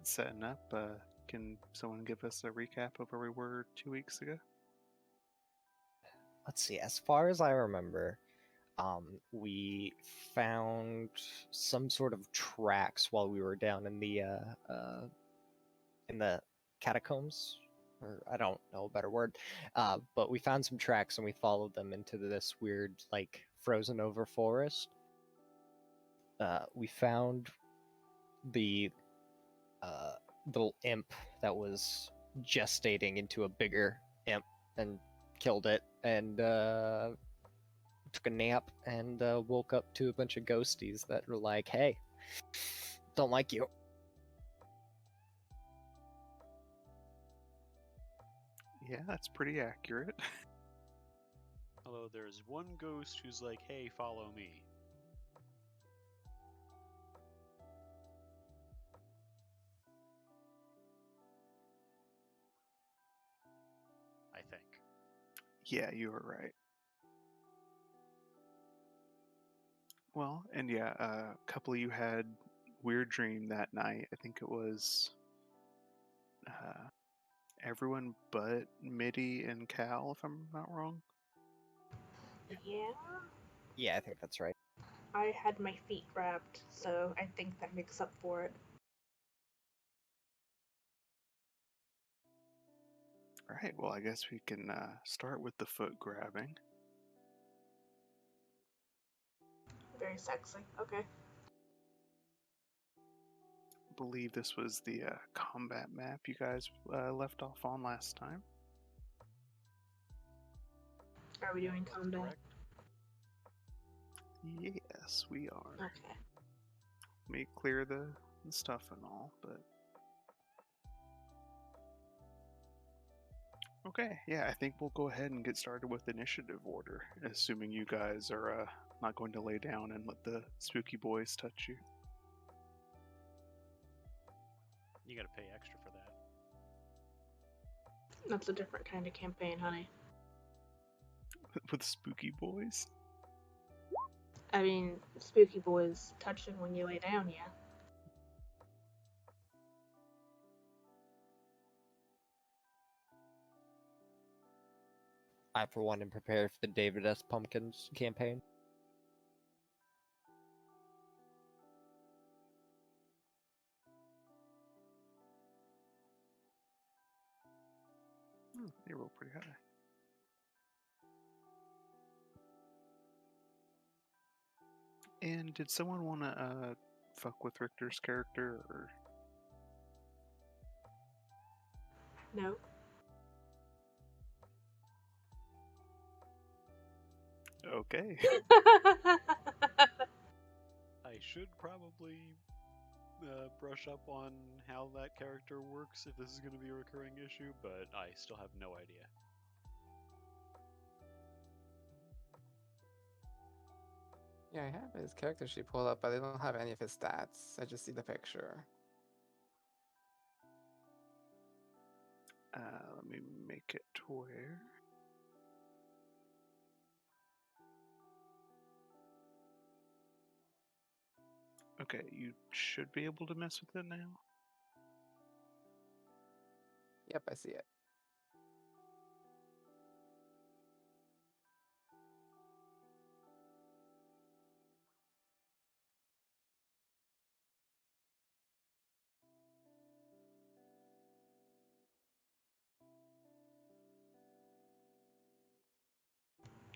get setting up, can someone give us a recap of where we were 2 weeks ago? Let's see. As far as I remember, we found some sort of tracks while we were down in the catacombs, or I don't know a better word, but we found some tracks and we followed them into this weird, like, frozen over forest. We found the little imp that was gestating into a bigger imp and killed it, and took a nap and woke up to a bunch of ghosties that were like, hey, don't like you. Yeah, that's pretty accurate. Although there's one ghost who's like, hey, follow me. I think. Yeah, you were right. Well, and yeah, a couple of you had weird dream that night. I think it was everyone but Mitty and Cal, if I'm not wrong. Yeah, Yeah, I think that's right. I had my feet wrapped, so I think that makes up for it. All right, well, I guess we can start with the foot grabbing. Very sexy. Okay. I believe this was the combat map you guys left off on last time. Are we doing combat? Correct. Yes, we are. Okay. Let me clear the stuff and all, but... Okay, yeah, I think we'll go ahead and get started with initiative order, assuming you guys are not going to lay down and let the spooky boys touch you. You gotta pay extra for that. That's a different kind of campaign, honey. With spooky boys? I mean, spooky boys touching when you lay down, yeah. I, for one, am prepared for the David S. Pumpkins campaign. They roll pretty high. And did someone want to fuck with Richter's character, or... No. Okay. I should probably brush up on how that character works if this is going to be a recurring issue, but I still have no idea. Yeah, I have his character sheet pulled up, but I don't have any of his stats. I just see the picture. Let me make it to where... Okay, you should be able to mess with it now. Yep, I see it.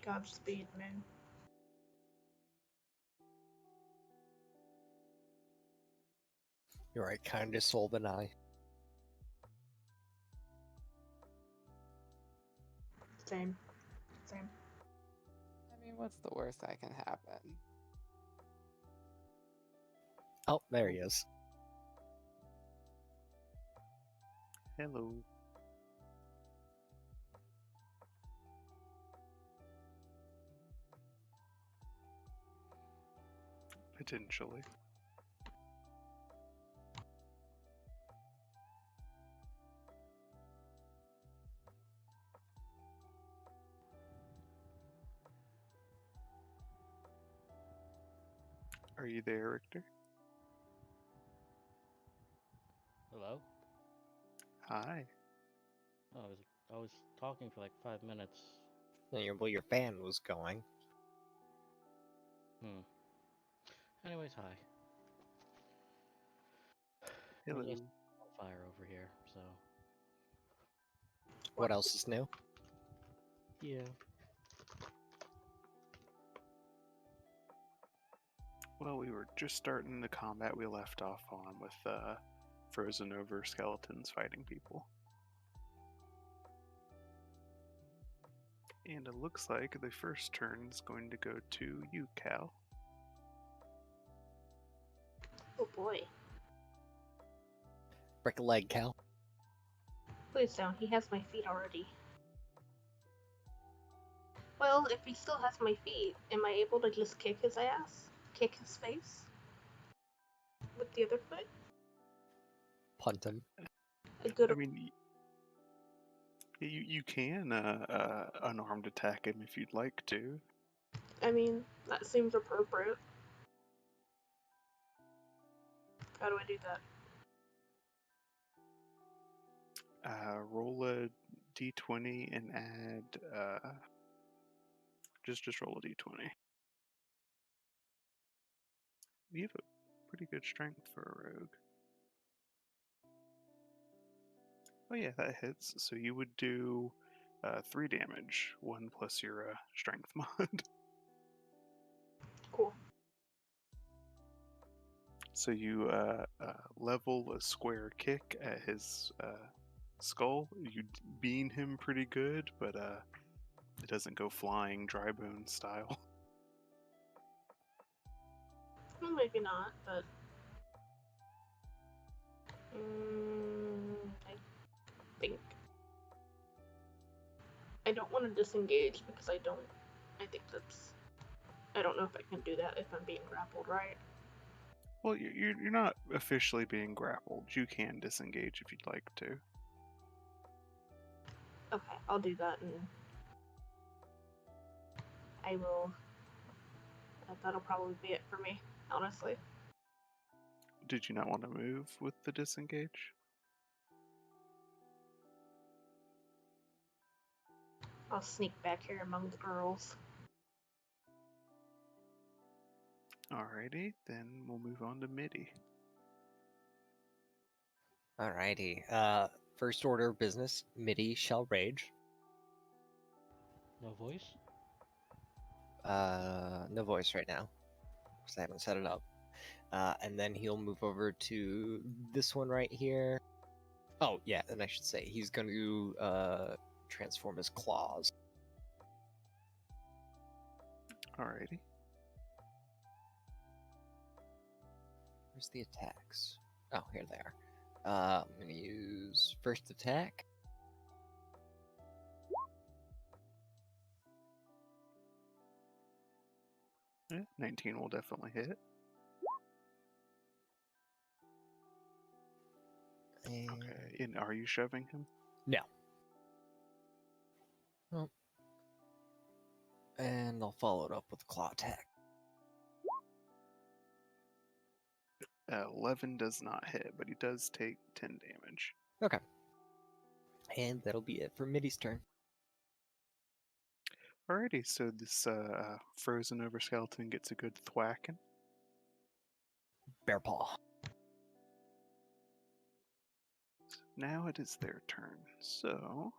Godspeed, man. You're right, kinder soul than I. Same. I mean, what's the worst that can happen? Oh, there he is. Hello. Potentially. Are you there, Richter? Hello? Hi. Oh, I was talking for like 5 minutes. Well, your fan was going. Hmm. Anyways, hi. Hello. There's a fire over here, so What else is new? yeah. Well, we were just starting the combat we left off on with frozen over skeletons fighting people. And it looks like the first turn is going to go to you, Cal. Oh boy. Break a leg, Cal. Please don't. He has my feet already. Well, if he still has my feet, am I able to just kick his ass? Kick his face? With the other foot? Punt him. A good. I mean, you can unarmed attack him if you'd like to. I mean, that seems appropriate. How do I do that? Roll a d20 and add. Just roll a d20. You have a pretty good strength for a rogue. Oh yeah, that hits. So you would do 3 damage, 1 plus your strength mod. Cool. So you level a square kick at his skull. You bean him pretty good, but it doesn't go flying dry bone style. Well, maybe not, but. I think. I don't want to disengage because I don't. I think that's. I don't know if I can do that if I'm being grappled, right? Well, you're not officially being grappled. You can disengage if you'd like to. Okay, I'll do that and. I will. That'll probably be it for me, honestly. Did you not want to move with the disengage? I'll sneak back here among the girls. Alrighty, then we'll move on to MIDI. Alrighty. First order of business, MIDI shall rage. No voice? No voice right now, because I haven't set it up. And then he'll move over to this one right here. Oh, yeah, and I should say he's going to transform his claws. Alrighty. Where's the attacks? Oh, here they are. I'm going to use first attack. Yeah, 19 will definitely hit. And... Okay, and are you shoving him? No. Oh. And I'll follow it up with a claw attack. 11 does not hit, but he does take 10 damage. Okay. And that'll be it for Midi's turn. Alrighty, so this frozen over skeleton gets a good thwacking. Bear paw. Now it is their turn. So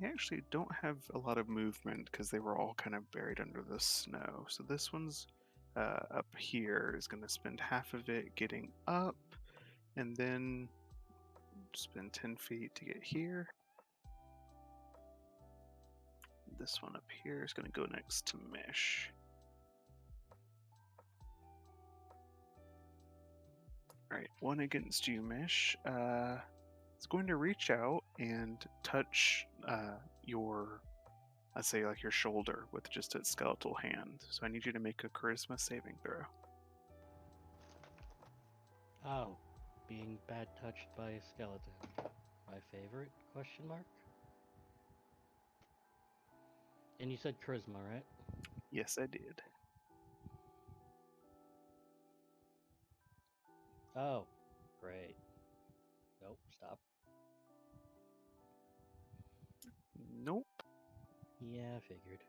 they actually don't have a lot of movement because they were all kind of buried under the snow. So this one's up here is going to spend half of it getting up, and then spend 10 feet to get here. This one up here is going to go next to Mish. Alright, one against you, Mish. It's going to reach out and touch your, let's say, like your shoulder with just its skeletal hand. So I need you to make a charisma saving throw. Oh, being bad touched by a skeleton. My favorite? Question mark. And you said charisma, right? Yes, I did. Oh, great. Nope, stop. Nope. Yeah, I figured.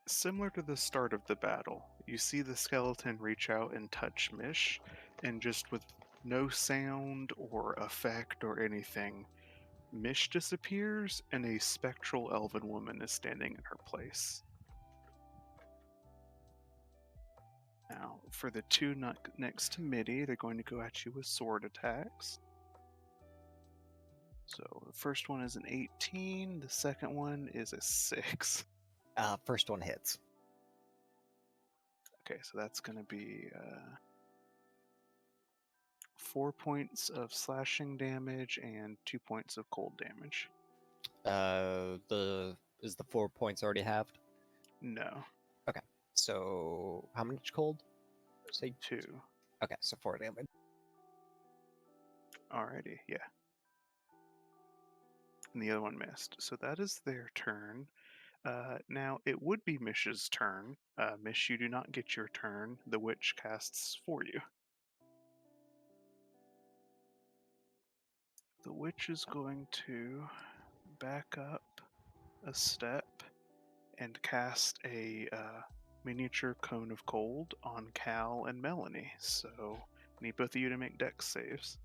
Similar to the start of the battle, you see the skeleton reach out and touch Mish, and just with no sound or effect or anything, Mish disappears and a spectral elven woman is standing in her place. Now, for the two next to Midi, they're going to go at you with sword attacks. So the first one is an 18, the second one is a 6. First one hits. Okay, so that's going to be 4 points of slashing damage and 2 points of cold damage. Is the 4 points already halved? No, So how much cold? Say 2. Okay, so 4 damage. Alrighty, yeah. And the other one missed. So that is their turn. Now, it would be Mish's turn. Mish, you do not get your turn. The witch casts for you. The witch is going to back up a step and cast a miniature cone of cold on Cal and Melanie. So, I need both of you to make dex saves.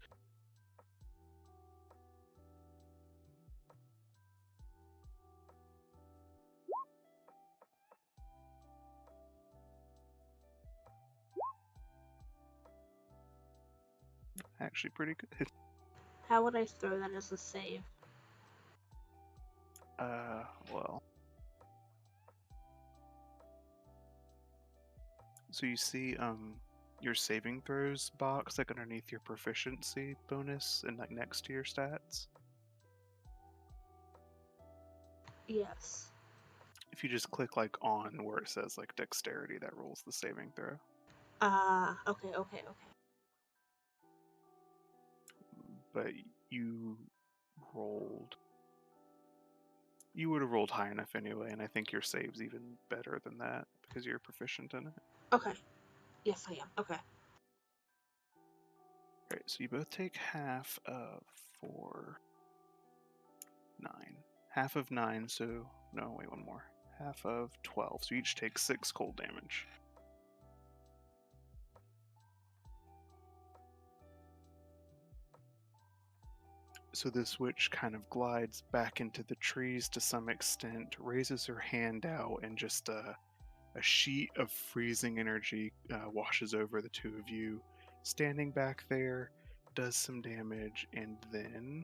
Actually, pretty good. How would I throw that as a save? Well. So you see, your saving throws box like underneath your proficiency bonus and like next to your stats. Yes. If you just click like on where it says like dexterity, that rolls the saving throw. Okay. But you rolled. You would have rolled high enough anyway, and I think your save's even better than that because you're proficient in it. Okay. Yes, I am. Okay. Right, so you both take half of 4, 9. Half of 9, so no, wait, one more. Half of 12, so you each take 6 cold damage. So this witch kind of glides back into the trees to some extent, raises her hand out, and just a sheet of freezing energy washes over the two of you. Standing back there, does some damage, and then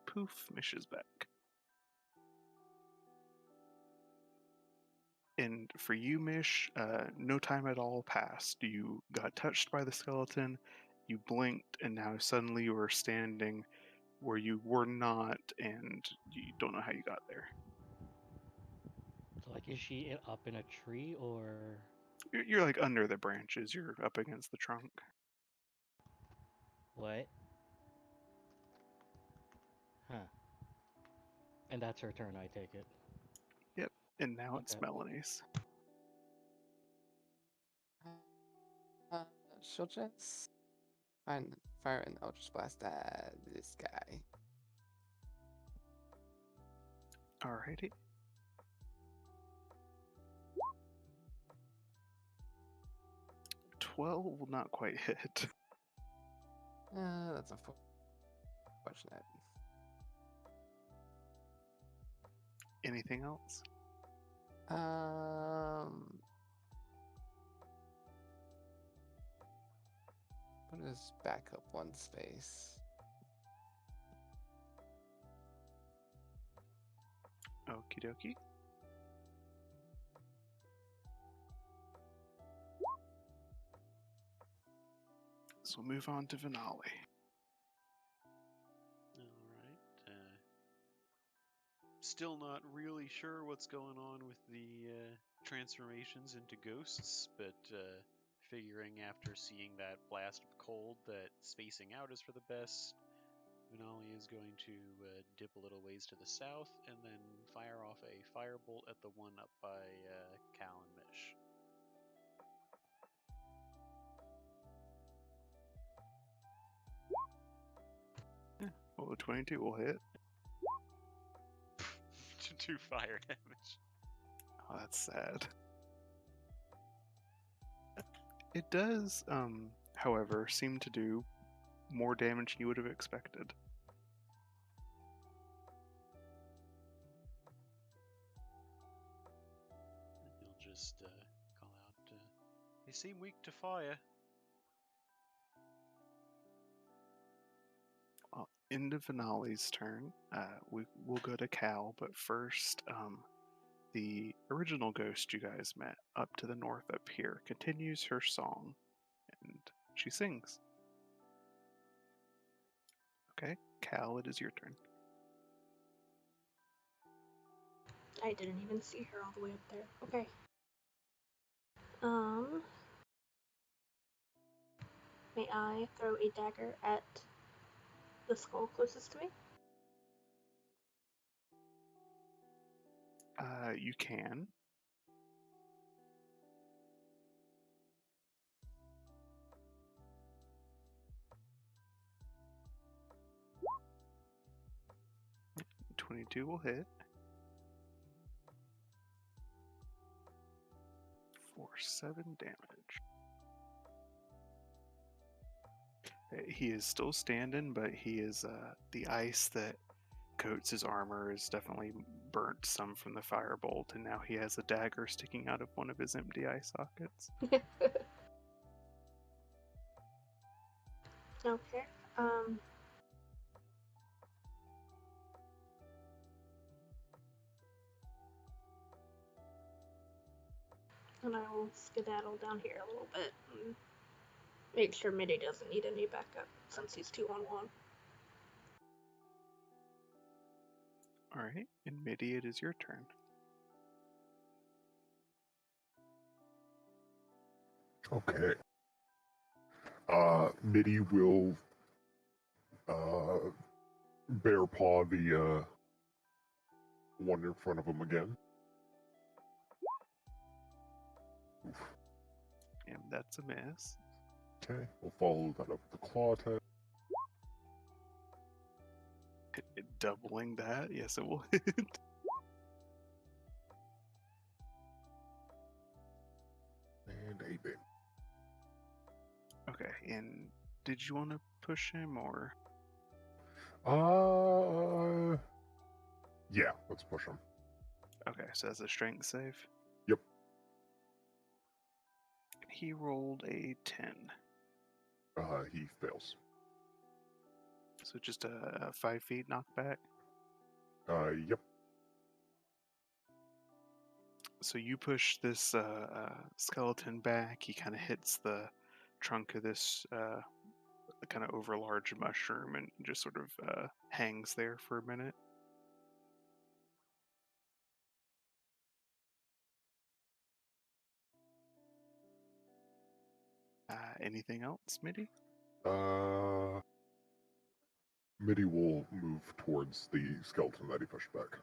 poof, Mish is back. And for you, Mish, no time at all passed. You got touched by the skeleton, you blinked, and now suddenly you are standing where you were not, and you don't know how you got there. So, like, is she up in a tree or You're like under the branches, you're up against the trunk. what? Huh. And that's her turn, I take it. Yep, and now it's Okay. Melanie's. Uh, she'll just fire an Eldritch Blast at this guy. Alrighty. "12 will not quite hit. That's unfortunate. Anything else? What is back up one space? Okie dokie. So we'll move on to Vinali. Alright. Still not really sure what's going on with the transformations into ghosts, but figuring after seeing that blast of cold that spacing out is for the best, Vinali is going to dip a little ways to the south and then fire off a firebolt at the one up by Cal and Mish. Well, the 22 will hit. To 2 fire damage. Oh, that's sad. It does, however, seem to do more damage than you would have expected. You'll just call out, they seem weak to fire. Well, into Finale's turn. We'll go to Cal, but first, the original ghost you guys met up to the north up here continues her song, and she sings. Okay, Cal, it is your turn. I didn't even see her all the way up there. Okay. May I throw a dagger at the skull closest to me? You can. .22 will hit. For 7 damage. He is still standing, but he is the ice that coats his armor is definitely burnt some from the firebolt, and now he has a dagger sticking out of one of his empty eye sockets. Okay. And I will skedaddle down here a little bit and make sure Mitty doesn't need any backup since he's 2-on-1. Alright, and Mitty, it is your turn. Okay. Mitty will bear paw the one in front of him again. Oof. And that's a miss. Okay, we'll follow that up with the claw attack. Doubling that, yes, it will hit. And a bit. Okay, and did you want to push him, or? Yeah, let's push him. Okay, so that's a strength save? Yep. He rolled a 10. He fails. So just a 5 feet knockback? Yep. So you push this skeleton back. He kind of hits the trunk of this kind of overlarge mushroom and just sort of hangs there for a minute. Anything else, Mitty? Mitty will move towards the skeleton that he pushed back.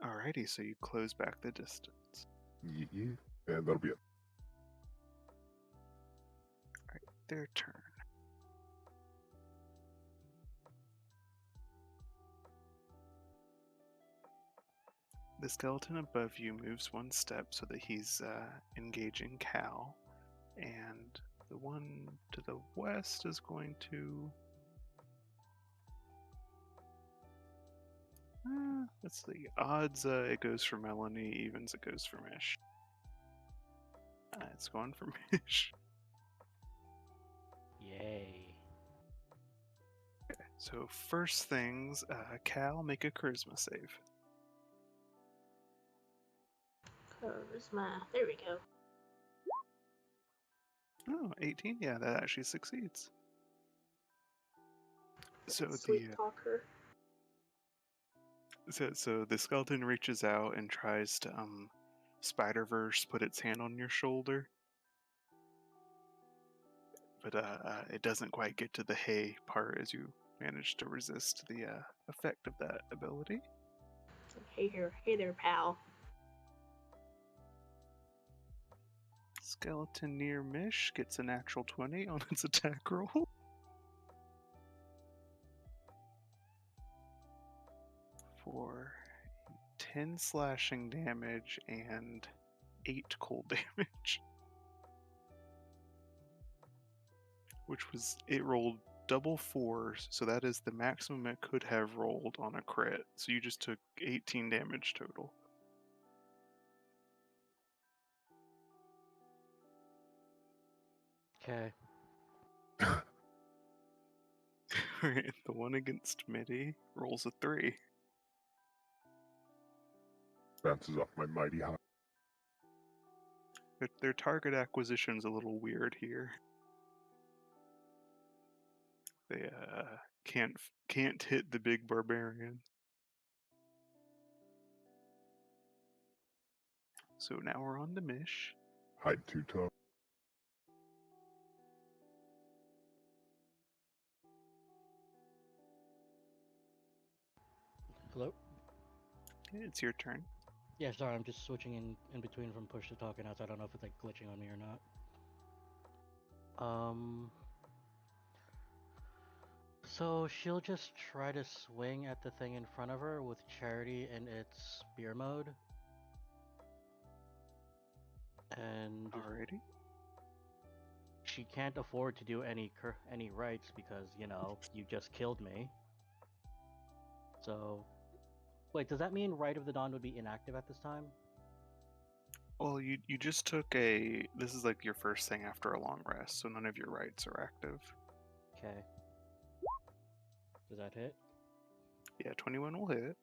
Alrighty, so you close back the distance. Yeah, and that'll be it. Alright, their turn. The skeleton above you moves one step so that he's engaging Cal, and the one to the west is going to... let's see. Odds, it goes for Melanie. Evens, it goes for Mish. It's going for Mish. Yay. Okay, so first things, Cal, make a charisma save. Charisma. There we go. Oh, 18? Yeah, that actually succeeds. So Sweet talker. So the skeleton reaches out and tries to Spider-Verse put its hand on your shoulder. But it doesn't quite get to the hey part as you manage to resist the effect of that ability. Hey there, pal. Skeleton near Mish gets a natural 20 on its attack roll. For 10 slashing damage and 8 cold damage. Which was, it rolled double fours, so that is the maximum it could have rolled on a crit. So you just took 18 damage total. Okay. Alright, the one against Mitty rolls a 3. Bounces off my mighty high. Their target acquisition's a little weird here. They can't hit the big barbarian. So now we're on to Mish. Hide 2 tough. Hello? It's your turn. Yeah, sorry, I'm just switching in between from push to talk and out, so I don't know if it's like glitching on me or not. So she'll just try to swing at the thing in front of her with Charity in its spear mode. And Alrighty. she can't afford to do any rights because, you know, you just killed me. So, wait, does that mean Rite of the Dawn would be inactive at this time? Well, you just took a... This is like your first thing after a long rest, so none of your rights are active. Okay. Does that hit? Yeah, 21 will hit.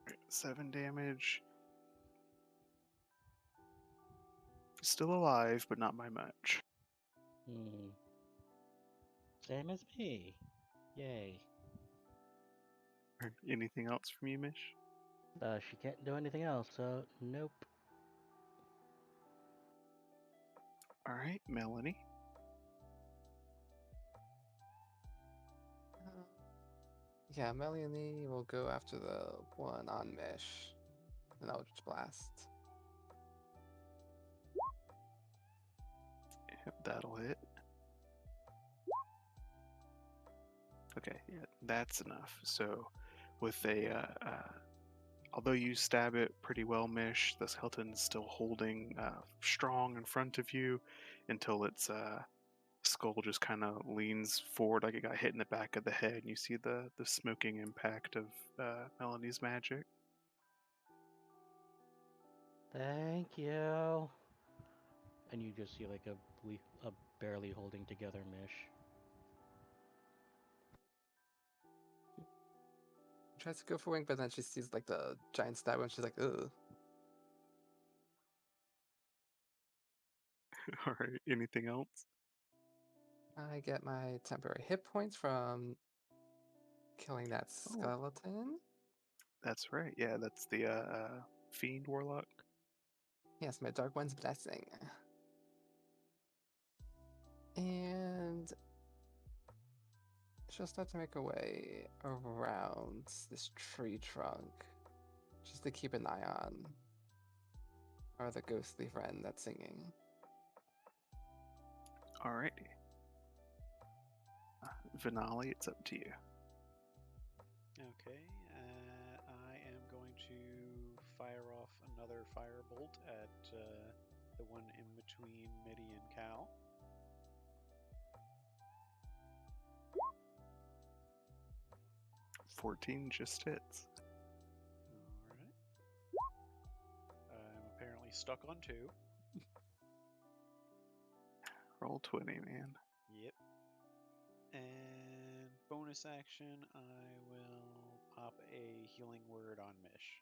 Alright, 7 damage. Still alive, but not by much. Same as me. Yay. Anything else from you, Mish? She can't do anything else, so nope. Alright, Melanie. Yeah, Melanie will go after the one on Mish. An Eldritch Blast. Yep, that'll hit. Okay, yeah, that's enough. So, with a, although you stab it pretty well, Mish, the skeleton's still holding strong in front of you until its skull just kind of leans forward like it got hit in the back of the head. And you see the smoking impact of Melanie's magic. Thank you. And you just see like a barely holding together Mish. Tries to go for wing, but then she sees like the giant stab and she's like, ugh. Alright, anything else? I get my temporary hit points from killing that Oh. skeleton. That's right, yeah, that's the Fiend Warlock. Yes, my Dark One's Blessing. And she'll start to make her way around this tree trunk just to keep an eye on or the ghostly friend that's singing. Alrighty. Vinali, it's up to you. Okay, I am going to fire off another firebolt at the one in between Mitty and Cal. $14 just hits. Alright. I'm apparently stuck on 2. Roll 20, man. Yep. And bonus action, I will pop a healing word on Mish.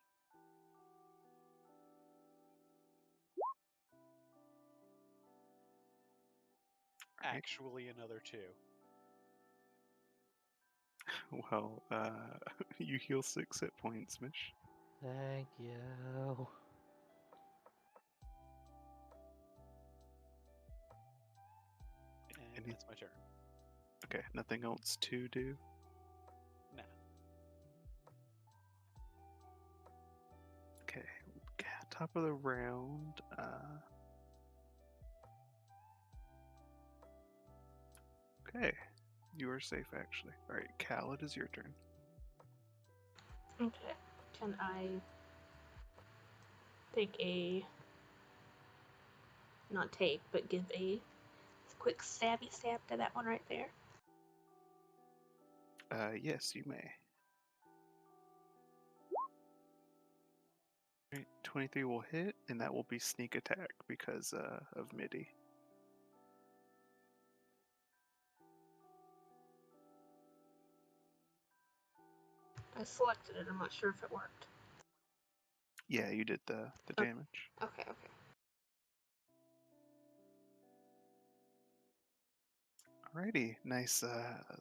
Right. Actually, another 2. Well, you heal 6 hit points, Mish. Thank you. And Any- that's my turn. Okay, nothing else to do? Nah. Okay, top of the round. Okay, you are safe actually. Alright, Cal, it is your turn. Okay. Can I take a. Not take, but give a quick stabby stab to that one right there? Yes, you may. Alright, 23 will hit, and that will be sneak attack because of MIDI. I selected it, I'm not sure if it worked. Yeah, you did the Oh. damage. Okay, okay. Alrighty, nice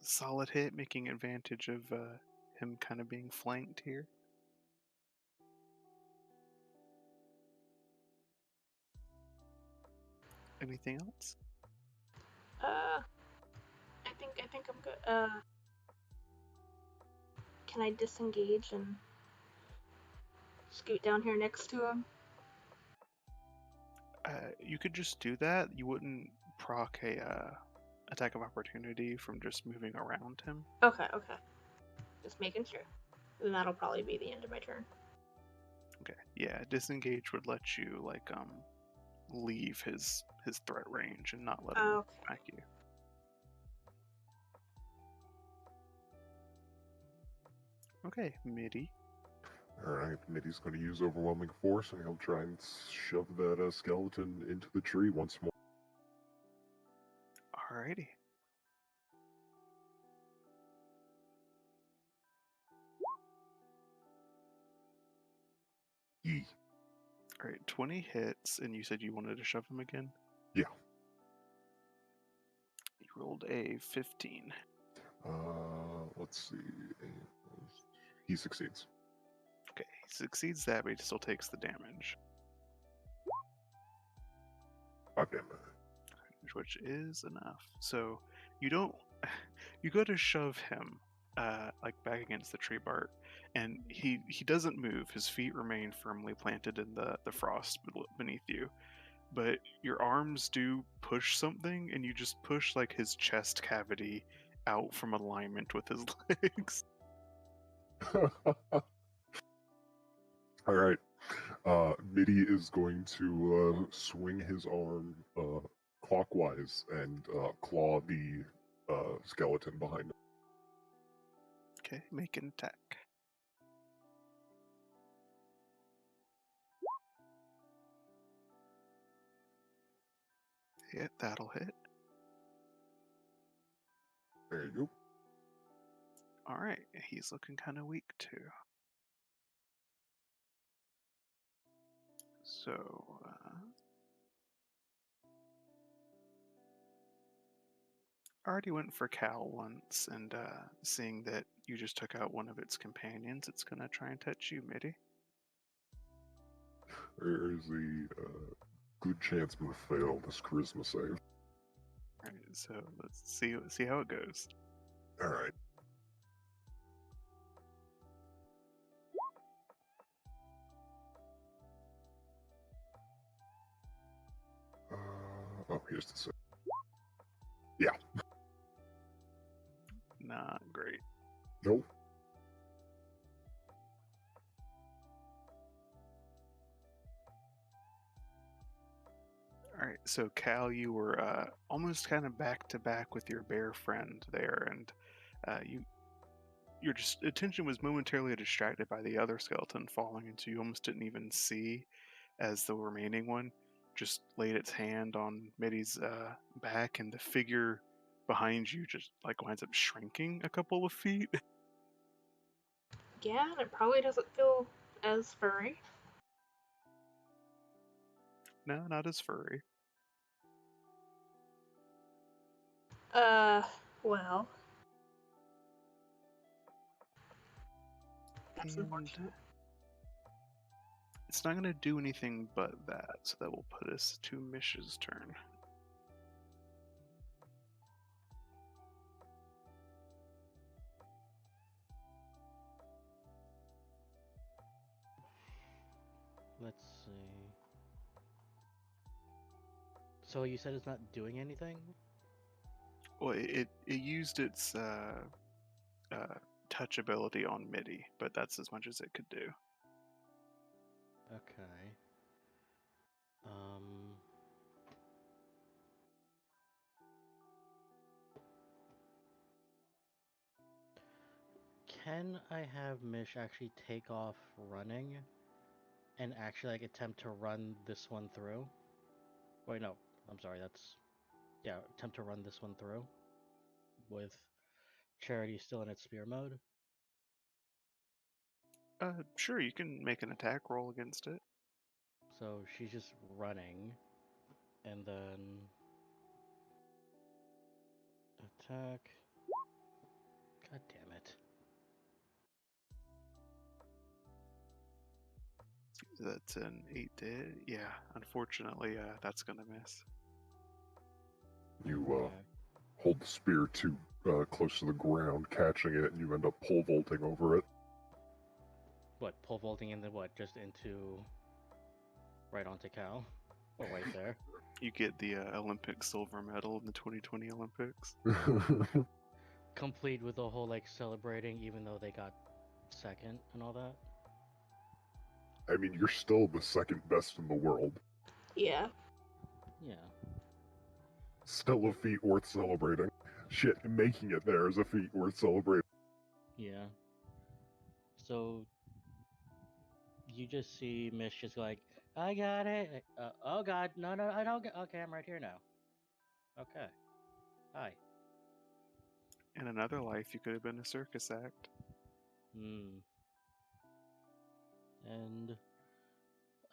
solid hit, making advantage of him kind of being flanked here. Anything else? I think I'm good. Can I disengage and scoot down here next to him? You could just do that. You wouldn't proc a attack of opportunity from just moving around him. Okay, okay. Just making sure. Then that'll probably be the end of my turn. Okay, yeah, disengage would let you like leave his threat range and not let him Okay. attack you. Okay, MIDI. Alright, Mitty's going to use overwhelming force, and he'll try and shove that skeleton into the tree once more. Alrighty. E. Alright, 20 hits, and you said you wanted to shove him again? Yeah. You rolled a 15. Let's see. He succeeds. Okay, he succeeds that, but he still takes the damage, 5 damage. which is enough. So you don't. You go to shove him, like back against the tree bark, and he doesn't move. His feet remain firmly planted in the frost beneath you. But your arms do push something, and you just push like his chest cavity out from alignment with his legs. Alright. Mitty is going to swing his arm clockwise and claw the skeleton behind him. Okay, make an attack. Yeah, that'll hit. There you go. Alright, he's looking kind of weak too. So, I already went for Cal once, and seeing that you just took out one of its companions, it's gonna try and touch you, Mitty. There's a good chance I'm going to fail this charisma save. Alright, so let's see how it goes. Alright. Oh, here's the save. Yeah. Not great. Nope. Alright, so Cal, you were almost kind of back to back with your bear friend there, and your attention was momentarily distracted by the other skeleton falling, and so you almost didn't even see as the remaining one just laid its hand on Mitty's back, and the figure behind you just like winds up shrinking a couple of feet. Yeah, and it probably doesn't feel as furry. No, not as furry. Well. That's And unfortunate. it's not going to do anything but that, so that will put us to Mish's turn. Let's see. So you said it's not doing anything? Well, it used its touch ability on Midi, but that's as much as it could do. Okay. Can I have Mish actually take off running and actually like attempt to run this one through? Wait, no. I'm sorry. Yeah, attempt to run this one through with Charity still in its spear mode. Sure, you can make an attack roll against it. So she's just running, and then attack. God damn it. That's an 8 to hit. Yeah, unfortunately, that's gonna miss. You Okay. hold the spear too close to the ground, catching it, and you end up pole vaulting over it. What, pole vaulting and then what? Just into. Right onto Cal? Or right there? You get the Olympic silver medal in the 2020 Olympics. Complete with the whole like celebrating even though they got second and all that? I mean, you're still the second best in the world. Yeah. Yeah. Still a feat worth celebrating. Shit, making it there is a feat worth celebrating. Yeah. So you just see Mish just like, I got it. Oh god, no, I don't get. Okay, I'm right here now. Okay. Hi. In another life, you could have been a circus act. Hmm. And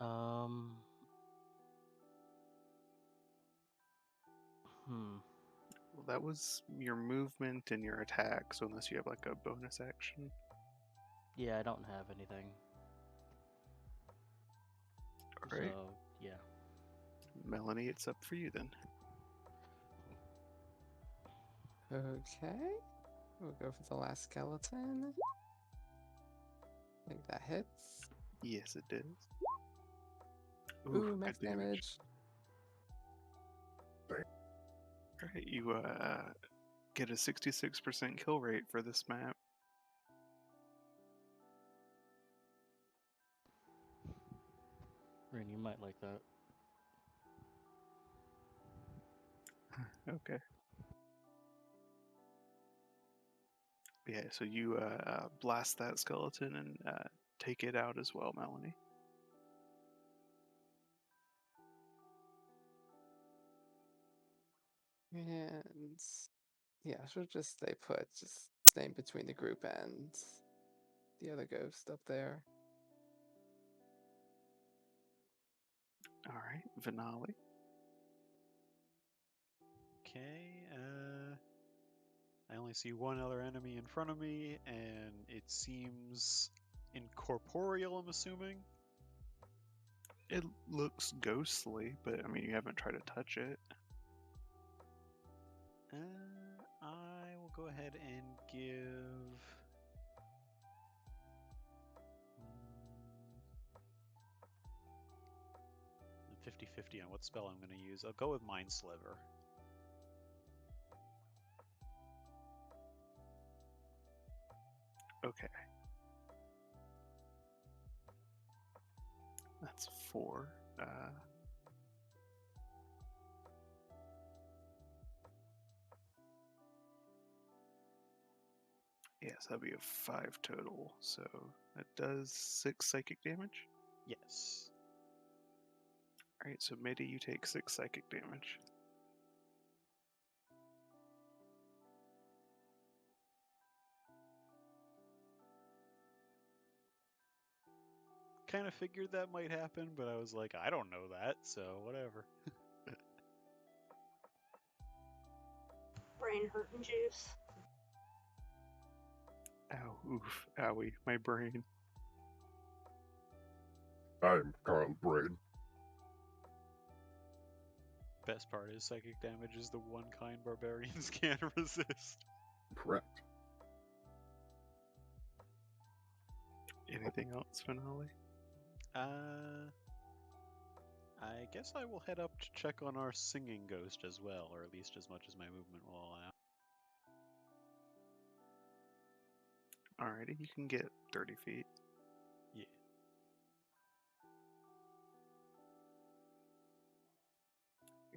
um. Well, that was your movement and your attack, so unless you have like a bonus action. Yeah, I don't have anything. Alright, So yeah. Melanie, it's up for you then. Okay. We'll go for the last skeleton. I think that hits. Yes, it does. Ooh, max good damage. Alright, you get a 66% kill rate for this map. Rin, you might like that. Okay. Yeah, so you blast that skeleton and take it out as well, Melanie. And yeah, she'll just stay put, just staying between the group and the other ghost up there. Alright, Vinali. Okay, I only see one other enemy in front of me, and it seems incorporeal, I'm assuming. It looks ghostly, but I mean, you haven't tried to touch it. I will go ahead and give... 50-50 on what spell I'm going to use. I'll go with Mind Sliver. Okay. That's 4. Yes, that'd be a 5 total. So that does 6 psychic damage. Yes. Alright, so Midi, you take 6 psychic damage. Kind of figured that might happen, but I was like, I don't know that, so whatever. Brain hurting juice. Ow, oof, owie, my brain. I'm Carl Brain. Best part is psychic damage is the one kind barbarians can't resist. Correct. Anything else, Finale? I guess I will head up to check on our singing ghost as well, or at least as much as my movement will allow. Alrighty, you can get 30 feet. Yeah.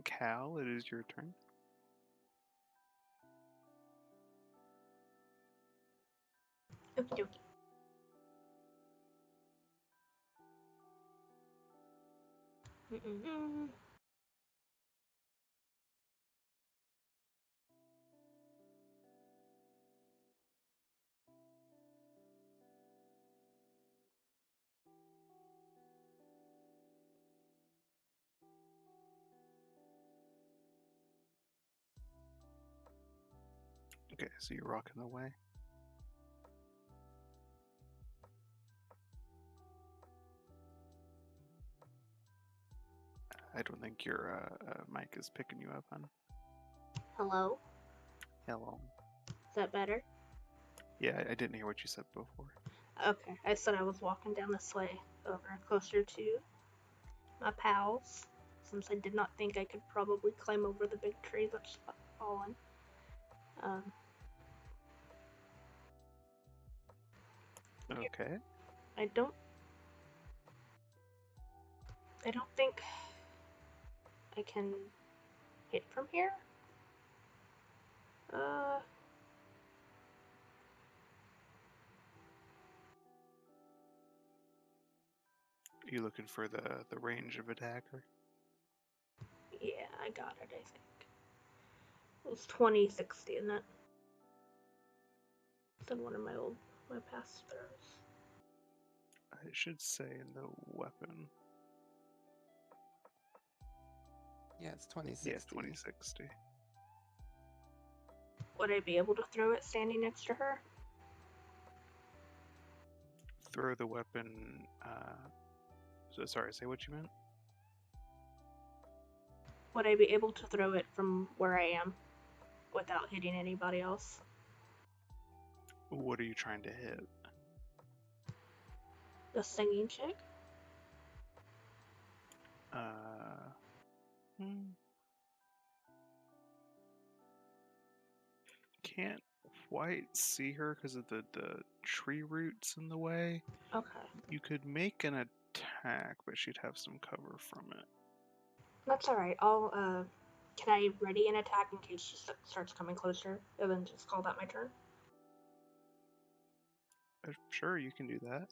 Cal, it is your turn. Okie dokie. Mm-mm-mm. Okay, so you're rocking away. I don't think your mic is picking you up, hon. Hello? Hello. Is that better? Yeah, I didn't hear what you said before. Okay, I said I was walking down this way over closer to my pals, since I did not think I could probably climb over the big tree that's fallen. Yeah, Okay. I don't think I can hit from here. Are you looking for the range of attacker? Yeah, I got it, I think. It was 2060, isn't it? It's in one of my past throws. I should say in the weapon. Yeah, it's 2060. Yeah, 2060. Would I be able to throw it standing next to her? Throw the weapon. Sorry, say what you meant? Would I be able to throw it from where I am without hitting anybody else? What are you trying to hit? The singing chick? Can't quite see her because of the tree roots in the way. Okay. You could make an attack, but she'd have some cover from it. That's alright. Can I ready an attack in case she starts coming closer, and then just call that my turn? Sure, you can do that.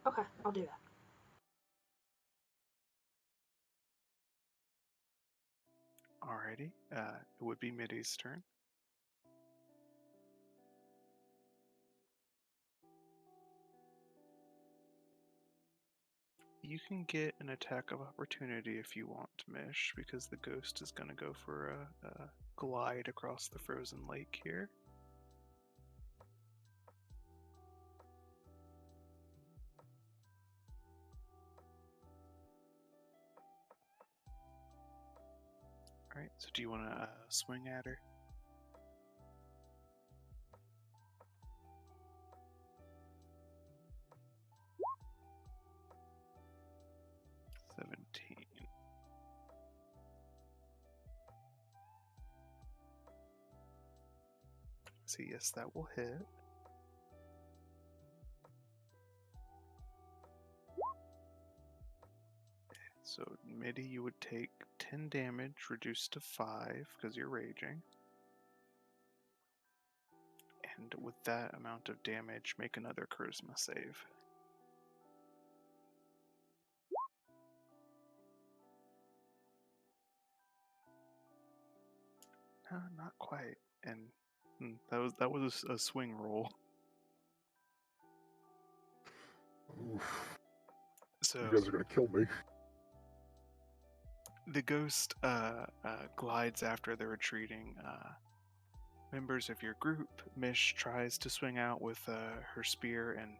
Okay, I'll do that. Alrighty. It would be Middy's turn. You can get an attack of opportunity if you want, Mish, because the ghost is going to go for a glide across the frozen lake here. Alright, so do you want to swing at her? So yes, that will hit. So Midi, you would take 10 damage, reduced to 5 because you're raging. And with that amount of damage, make another charisma save. Not quite. And that was a swing roll. Oof. So You guys are gonna kill me. the ghost glides after the retreating members of your group. Mish tries to swing out with her spear and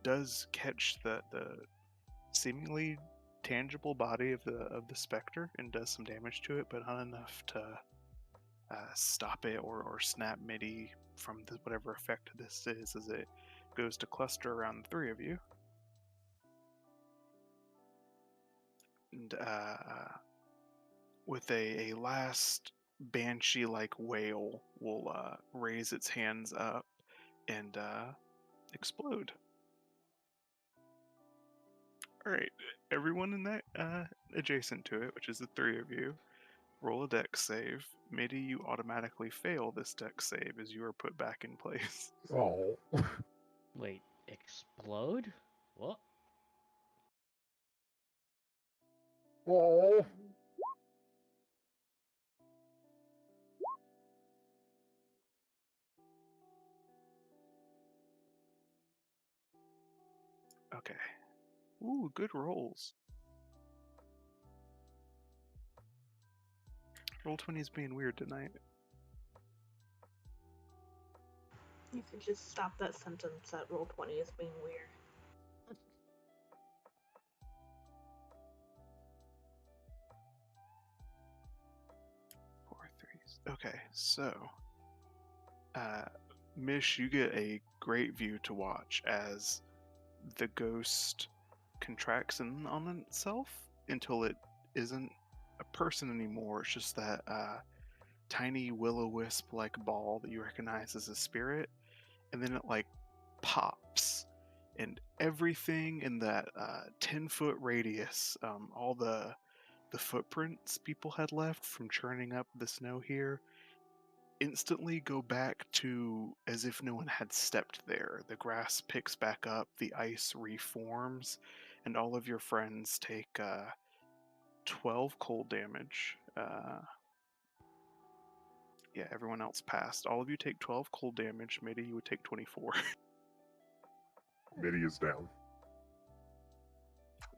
does catch the seemingly tangible body of the specter and does some damage to it, but not enough to stop it or snap MIDI from whatever effect this is as it goes to cluster around the three of you. And with a last banshee-like wail, will raise its hands up and explode. All right, everyone in that adjacent to it, which is the three of you, roll a dex save. MIDI, you automatically fail this dex save as you are put back in place. Oh. Wait, explode? What? Oh. Okay. Ooh, good rolls. Roll20's being weird tonight. You could just stop that sentence at Roll20 as being weird. Four threes. Okay, so Mish, you get a great view to watch as the ghost contracts in on itself until it isn't a person anymore. It's just that tiny will-o-wisp like ball that you recognize as a spirit, and then it like pops, and everything in that 10-foot radius, all the footprints people had left from churning up the snow here, instantly go back to as if no one had stepped there. The grass picks back up, the ice reforms, and all of your friends take 12 cold damage. Yeah, everyone else passed. All of you take 12 cold damage. Maybe you would take 24. MIDI is down.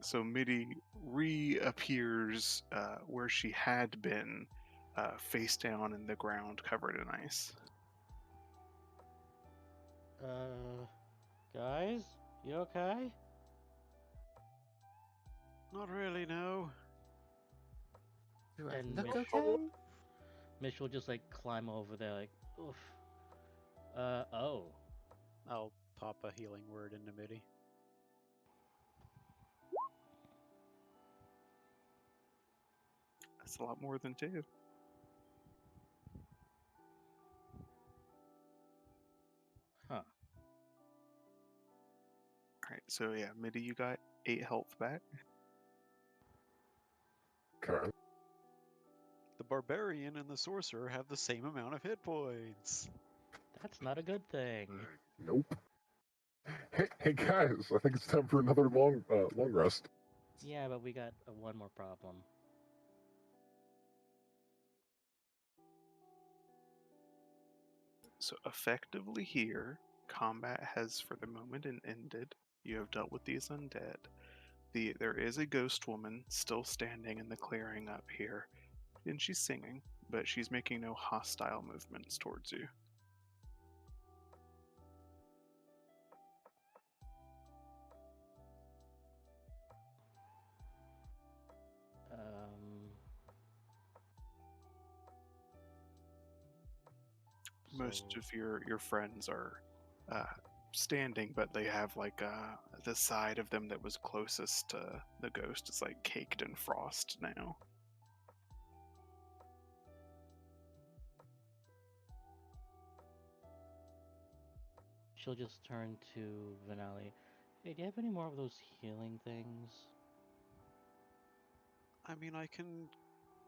So MIDI reappears where she had been, face down in the ground, covered in ice. Guys? You okay? Not really, no. Do I And look Mitch- okay? Mitch will just like climb over there, like, oof. Oh. I'll pop a healing word into MIDI. That's a lot more than 2. Huh. Alright, so yeah, MIDI, you got 8 health back. Okay. The barbarian and the sorcerer have the same amount of hit points. That's not a good thing. Nope. Hey guys, I think it's time for another long rest. Yeah, but we got one more problem. So effectively here, combat has for the moment ended. You have dealt with these undead. There is a ghost woman still standing in the clearing up here, and she's singing, but she's making no hostile movements towards you. Most So- of your friends are standing, but they have like the side of them that was closest to the ghost is like caked in frost now. She'll just turn to Vanelli. Hey, do you have any more of those healing things? I mean, I can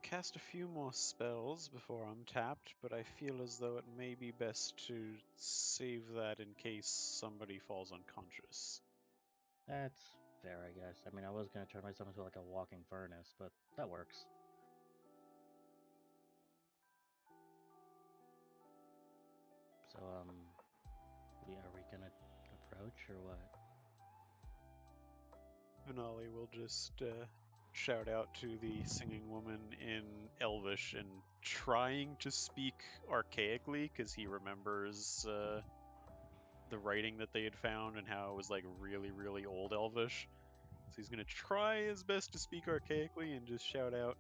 cast a few more spells before I'm tapped, but I feel as though it may be best to save that in case somebody falls unconscious. That's fair, I guess. I mean, I was gonna turn myself into like a walking furnace, but that works. So, yeah, are we gonna approach or what? Vinali will just shout out to the singing woman in Elvish and trying to speak archaically because he remembers the writing that they had found and how it was like really, really old Elvish. So he's going to try his best to speak archaically and just shout out,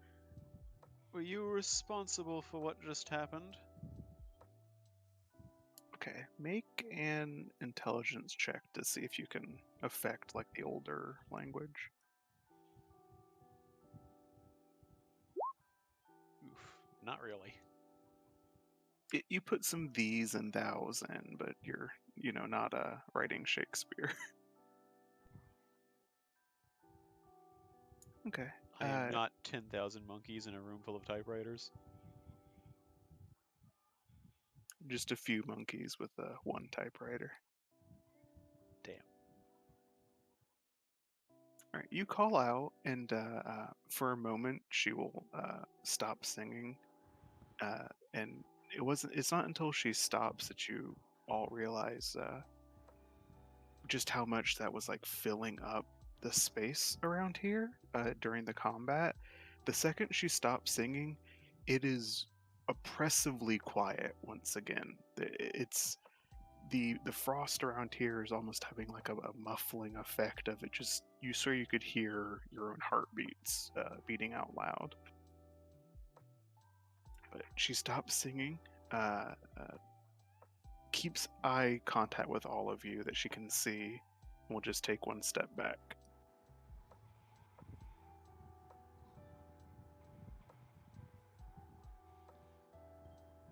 "Were you responsible for what just happened?" Okay, make an intelligence check to see if you can affect like the older language. Oof, not really. You put some these and thous in, but you're, not writing Shakespeare. Okay. I am not 10,000 monkeys in a room full of typewriters. Just a few monkeys with one typewriter. Damn. All right, you call out, and for a moment she will stop singing, and it's not until she stops that you all realize just how much that was like filling up the space around here during the combat. The second she stops singing, it is oppressively quiet once again. It's the frost around here is almost having like a muffling effect of it. Just you swear you could hear your own heartbeats beating out loud. But she stops singing. Keeps eye contact with all of you that she can see, and will just take one step back.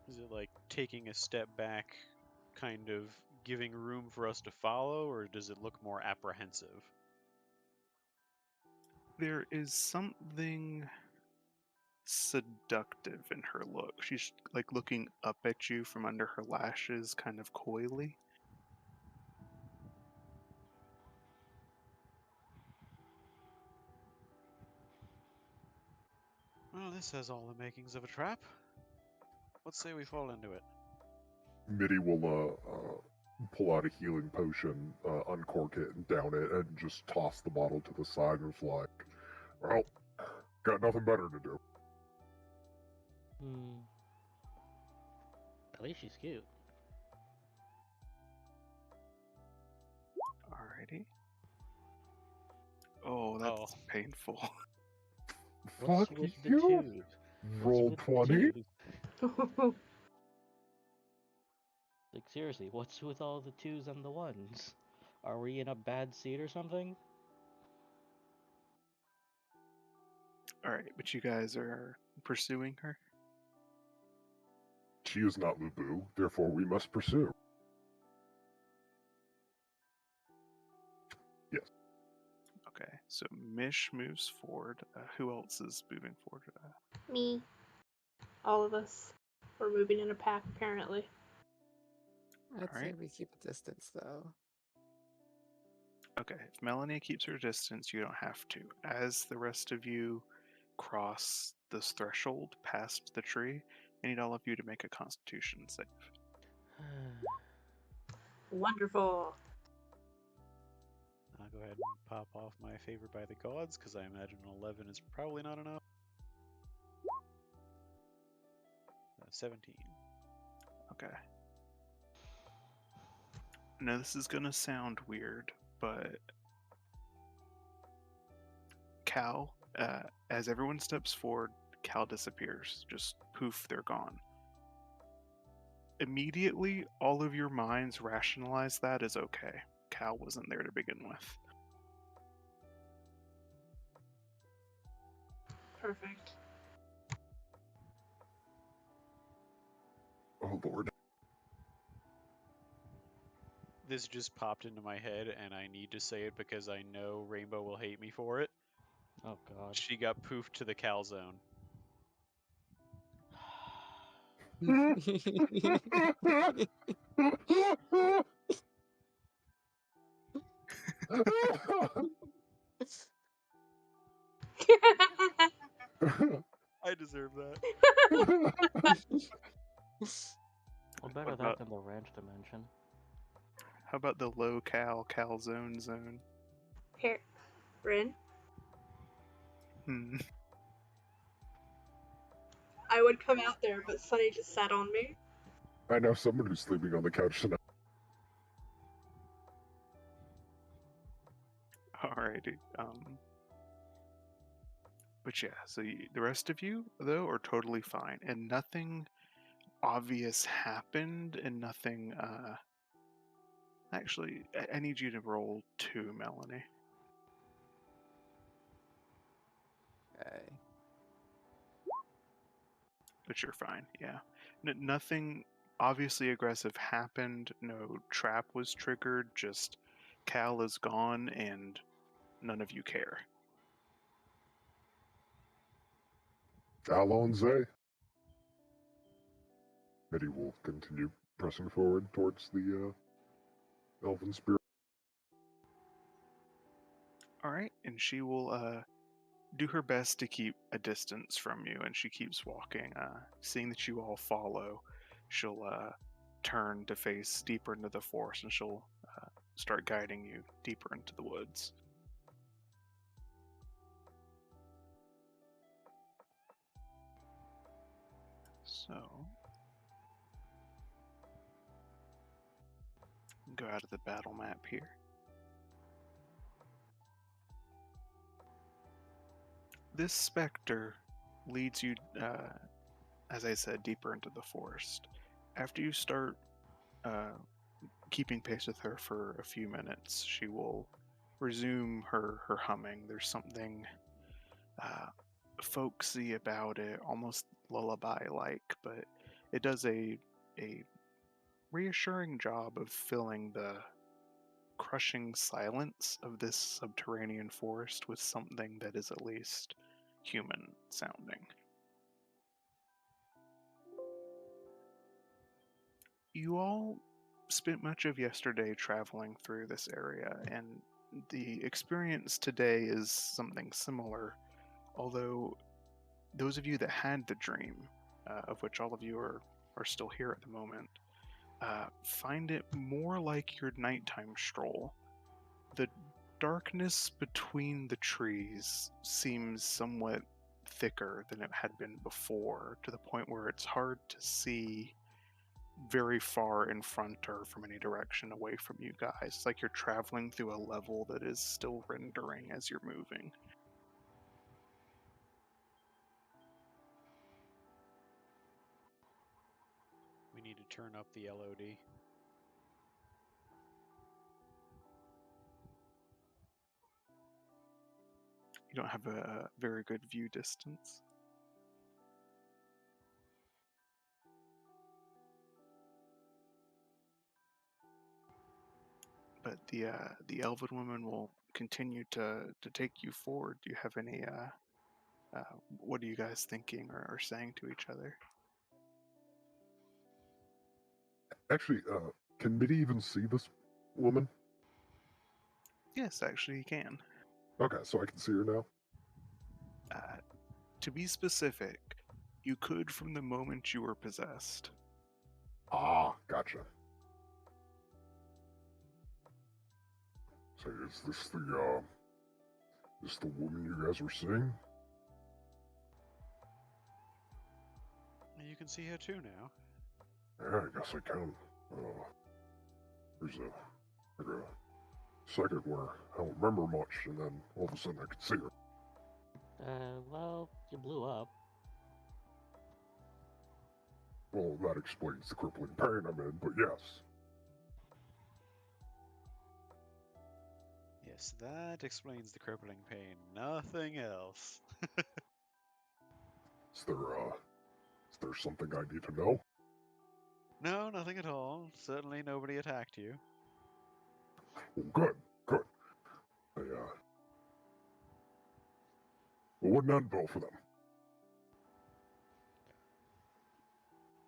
Is it like taking a step back, kind of giving room for us to follow, or does it look more apprehensive? There is something seductive in her look. She's like looking up at you from under her lashes, kind of coyly. Well, this has all the makings of a trap. Let's say we fall into it. Mitty will pull out a healing potion, uncork it, and down it, and just toss the bottle to the side and is like, "Well, got nothing better to do." At least she's cute. Alrighty. Oh, that's painful. What's Fuck with the you! twos? Roll What's with 20. the twos? Like, seriously, what's with all the twos and the ones? Are we in a bad seat or something? Alright, but you guys are pursuing her? She is not Lubu, therefore we must pursue. Yes. Okay, so Mish moves forward. Who else is moving forward? Me. All of us. We're moving in a pack, apparently. I'd say Alright. we keep a distance, though. Okay, if Melanie keeps her distance, you don't have to. As the rest of you cross this threshold past the tree, I need all of you to make a Constitution save. Wonderful. I'll go ahead and pop off my favor by the gods, because I imagine an 11 is probably not enough. 17. Okay. Now this is gonna sound weird, but Cal, as everyone steps forward, Cal disappears. Just poof, they're gone. Immediately, all of your minds rationalize that as okay. Cal wasn't there to begin with. Perfect. Oh lord. This just popped into my head, and I need to say it because I know Rainbow will hate me for it. Oh god. She got poofed to the Cal zone. I deserve that. Well, better What that about- than the ranch dimension. How about the low Cal zone? Here, Rin. I would come out there, but Sunny just sat on me. I know someone who's sleeping on the couch tonight. Alrighty. Alrighty. But yeah, so the rest of you though are totally fine, and nothing obvious happened, and nothing. Actually, I need you to roll 2, Melanie. Okay. But you're fine. Yeah, nothing obviously aggressive happened. No trap was triggered. Just Cal is gone, and none of you care. Alonze. Mitty will continue pressing forward towards the elven spirit. All right, and she will do her best to keep a distance from you, and she keeps walking. Seeing that you all follow, she'll turn to face deeper into the forest, and she'll start guiding you deeper into the woods. So, go out of the battle map here. This specter leads you, as I said, deeper into the forest. After you start keeping pace with her for a few minutes, she will resume her humming. There's something folksy about it, almost lullaby-like, but it does a reassuring job of filling the crushing silence of this subterranean forest with something that is at least human sounding. You all spent much of yesterday traveling through this area, and the experience today is something similar, although those of you that had the dream, of which all of you are still here at the moment, find it more like your nighttime stroll. The darkness between the trees seems somewhat thicker than it had been before, to the point where it's hard to see very far in front or from any direction away from you guys. It's like you're traveling through a level that is still rendering as you're moving. We need to turn up the LOD. You don't have a very good view distance. But the elven woman will continue to take you forward. Do you have any what are you guys thinking or saying to each other? Actually, can Mitty even see this woman? Yes, actually you can. Okay, so I can see her now. To be specific, you could from the moment you were possessed. Ah, gotcha. So is this the woman you guys were seeing? You can see her too now. Yeah, I guess I can. There's like a second where I don't remember much, and then all of a sudden I could see her. Well, you blew up. Well, that explains the crippling pain I'm in, but yes. Yes, that explains the crippling pain. Nothing else. Is there something I need to know? No, nothing at all. Certainly nobody attacked you. Well, good. I wouldn't end well for them.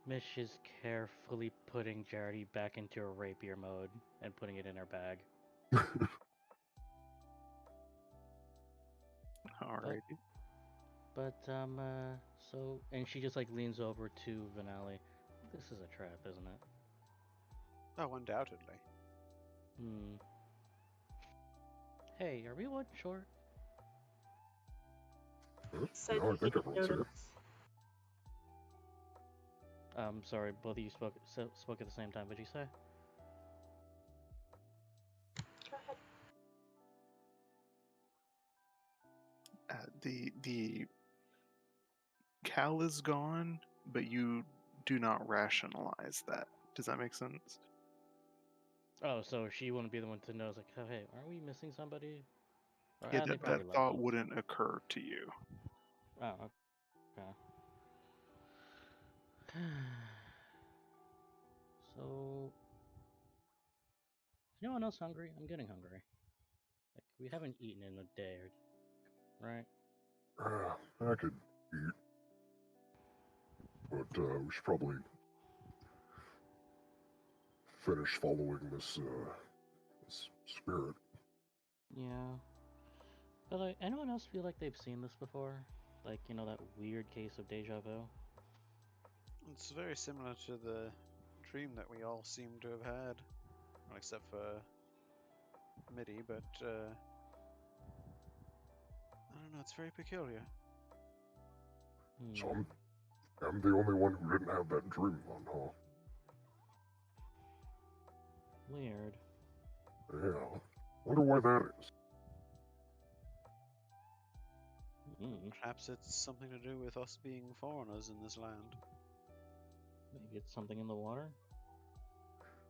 Mish is carefully putting Jarity back into her rapier mode and putting it in her bag. Alrighty. But so and she just like leans over to Vanelli. This is a trap, isn't it? Oh, undoubtedly. Hey, are we one short? Said No, I you think didn't everyone's here. notice. Sorry, both of you spoke at the same time. What'd you say? Go ahead. The Cal is gone, but you do not rationalize that. Does that make sense? Oh, so she wouldn't be the one to know. It's like, oh, hey, aren't we missing somebody? Or, Yeah, they that probably left thought us. wouldn't occur to you. Oh, okay. So, is anyone else hungry? I'm getting hungry. Like, we haven't eaten in a day, right? I could eat, but we should probably finish following this spirit. Yeah. But, like, anyone else feel like they've seen this before? Like, that weird case of deja vu? It's very similar to the dream that we all seem to have had, well, except for Mitty, but I don't know, it's very peculiar. So I'm the only one who didn't have that dream one, huh? Weird. Yeah. Wonder why that is. Perhaps it's something to do with us being foreigners in this land. Maybe it's something in the water?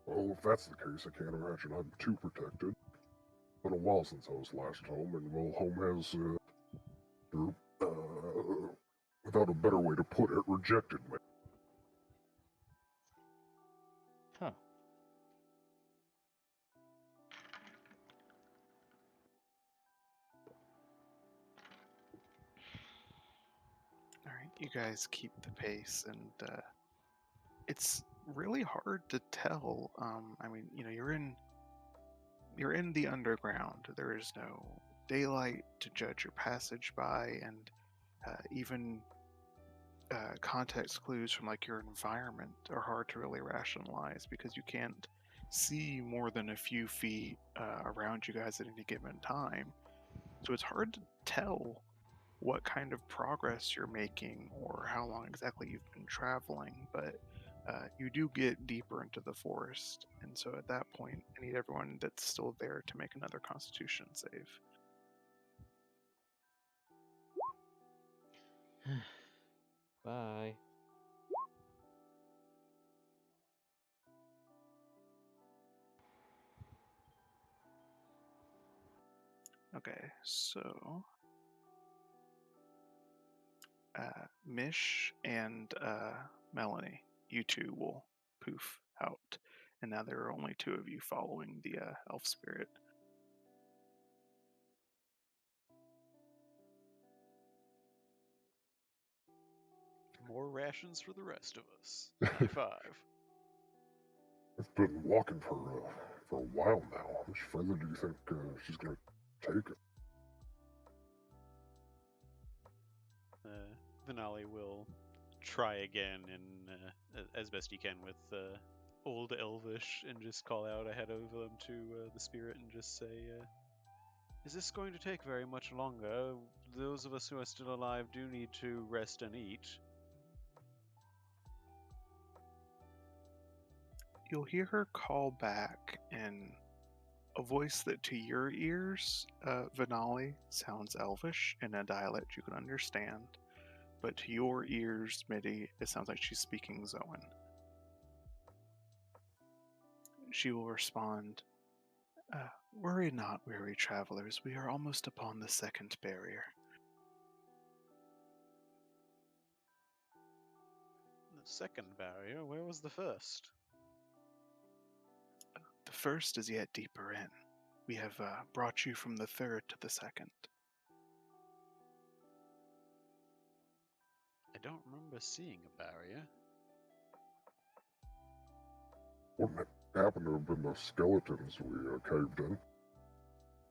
Well, if that's the case, I can't imagine I'm too protected. Been a while since I was last home, and well, home has, without a better way to put it, rejected me. Huh. All right, you guys keep the pace, and it's really hard to tell. I mean, you're in the underground. There is no daylight to judge your passage by, and even context clues from like your environment are hard to really rationalize because you can't see more than a few feet around you guys at any given time. So it's hard to tell what kind of progress you're making or how long exactly you've been traveling, but you do get deeper into the forest. And so at that point, I need everyone that's still there to make another Constitution save. Bye. Okay, so Mish and Melanie, you two will poof out. And now there are only two of you following the elf spirit. More rations for the rest of us. High five. I've been walking for a while now. How much further do you think she's gonna take it? Vinali will try again and as best he can with Old Elvish and just call out ahead of them to the spirit and just say, is this going to take very much longer? Those of us who are still alive do need to rest and eat. You'll hear her call back in a voice that to your ears, Vinali, sounds elvish in a dialect you can understand. But to your ears, Midi, it sounds like she's speaking Zoan. She will respond, worry not, weary travelers. We are almost upon the second barrier. The second barrier? Where was the first? The first is yet deeper in. We have brought you from the third to the second. I don't remember seeing a barrier. Wouldn't it happen to have been the skeletons we caved in?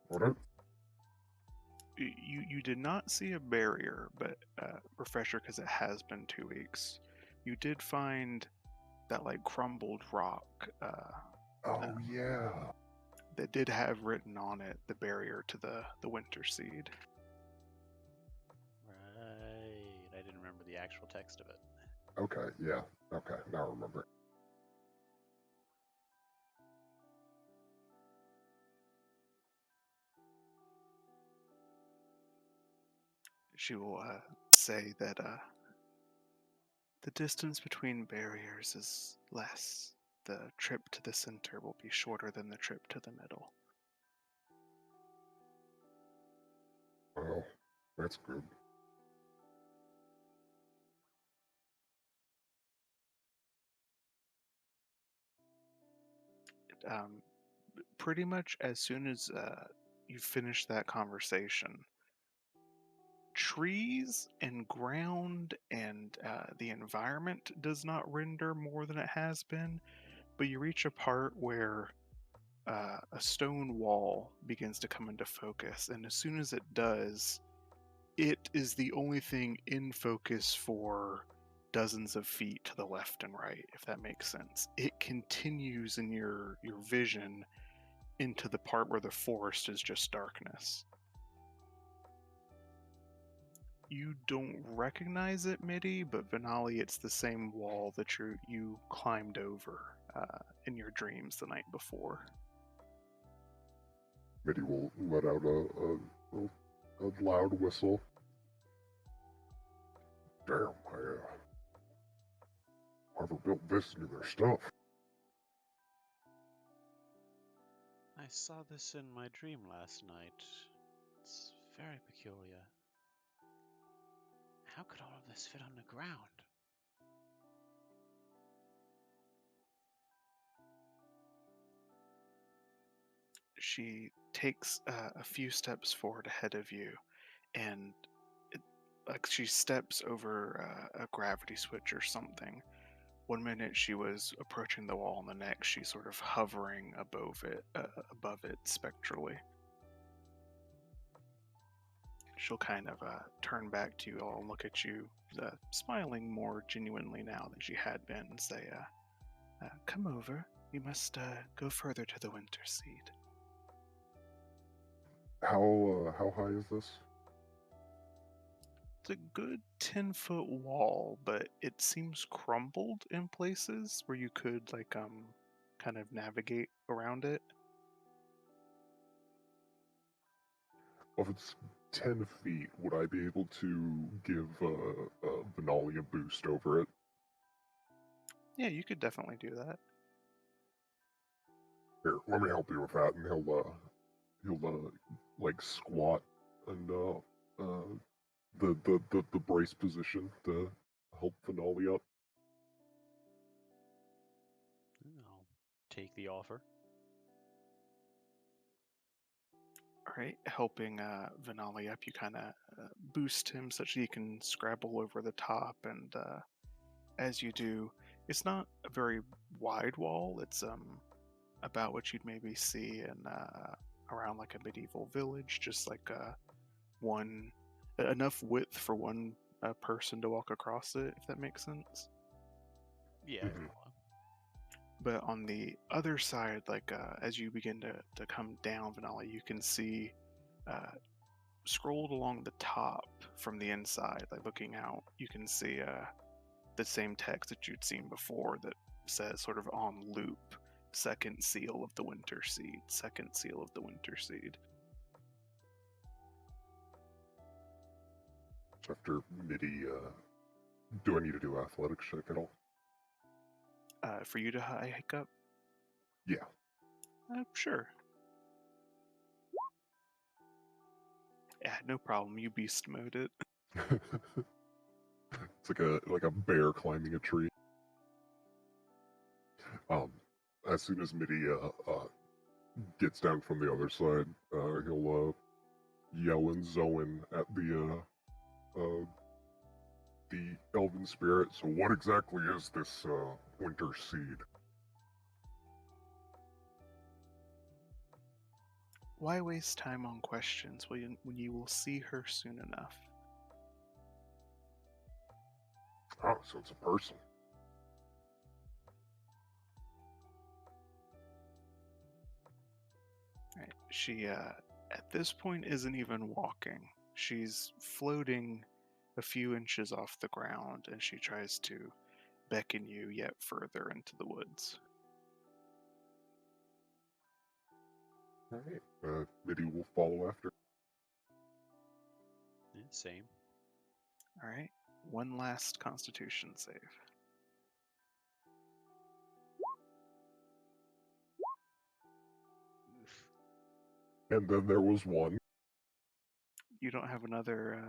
Would it? You did not see a barrier, but refresher because it has been 2 weeks. You did find that like crumbled rock Oh yeah. that did have written on it the barrier to the winter seed. Right. I didn't remember the actual text of it. Okay, yeah. Okay, now I remember. She will say that the distance between barriers is less. The trip to the center will be shorter than the trip to the middle. Well, that's good. Pretty much as soon as you finish that conversation, trees and ground and the environment does not render more than it has been, but you reach a part where a stone wall begins to come into focus, and as soon as it does, it is the only thing in focus for dozens of feet to the left and right, if that makes sense. It continues in your vision into the part where the forest is just darkness. You don't recognize it, Midi, but Venali, it's the same wall that you climbed over in your dreams the night before. Mitty will let out a loud whistle. Damn, whoever built this knew their stuff. I saw this in my dream last night. It's very peculiar. How could all of this fit on the ground? She takes a few steps forward ahead of you, and like she steps over a gravity switch or something. One minute she was approaching the wall, and the next she's sort of hovering above it spectrally. She'll kind of turn back to you all and look at you, smiling more genuinely now than she had been, and say, "Come over. We must go further to the Winter Seed." How high is this? It's a good 10-foot wall, but it seems crumbled in places where you could kind of navigate around it. Well, if it's 10 feet, would I be able to give Benali a boost over it? Yeah, you could definitely do that. Here, let me help you with that, and he'll like squat and the brace position to help Benali up. I'll take the offer. Alright, helping Venali up, you kind of boost him such that he can scrabble over the top, and as you do, it's not a very wide wall. It's about what you'd maybe see in around like a medieval village, just like one enough width for one person to walk across it, if that makes sense. Yeah. Mhm. But on the other side, like as you begin to come down, Vanilla, you can see scrolled along the top from the inside, like looking out, you can see the same text that you'd seen before that says sort of on loop, second seal of the Winter Seed, second seal of the Winter Seed. So after Midi, do I need to do athletics check at all? For you to hike up? Yeah. Sure. Yeah, no problem. You beast mode it. It's like a bear climbing a tree. As soon as Midi gets down from the other side, he'll yell in Zoan at the elven spirit. So what exactly is this Winter Seed? Why waste time on questions when you will see her soon enough? Oh, so it's a person. Right. She, at this point, isn't even walking. She's floating a few inches off the ground, and she tries to beckon you yet further into the woods. Alright. Midi will follow after. Yeah, same. All right. One last Constitution save. Oof. And then there was one. You don't have another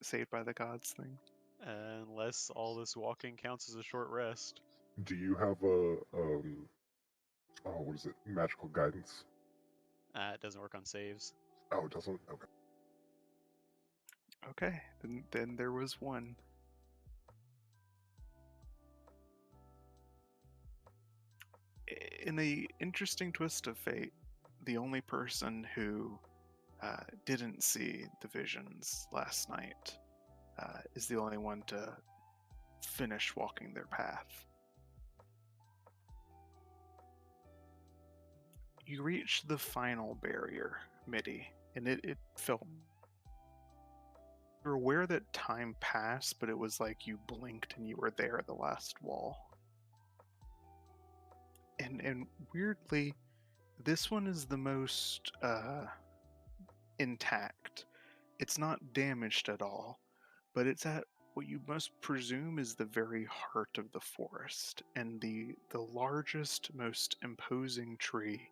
saved by the gods thing? Unless all this walking counts as a short rest. Do you have a what is it? Magical guidance? It doesn't work on saves. Oh, it doesn't. Okay. Okay, then there was one. In a interesting twist of fate, the only person who didn't see the visions last night is the only one to finish walking their path. You reach the final barrier, Midi, and it felt. You're aware that time passed, but it was like you blinked and you were there at the last wall. And weirdly, this one is the most intact. It's not damaged at all, but it's at what you must presume is the very heart of the forest, and the largest, most imposing tree,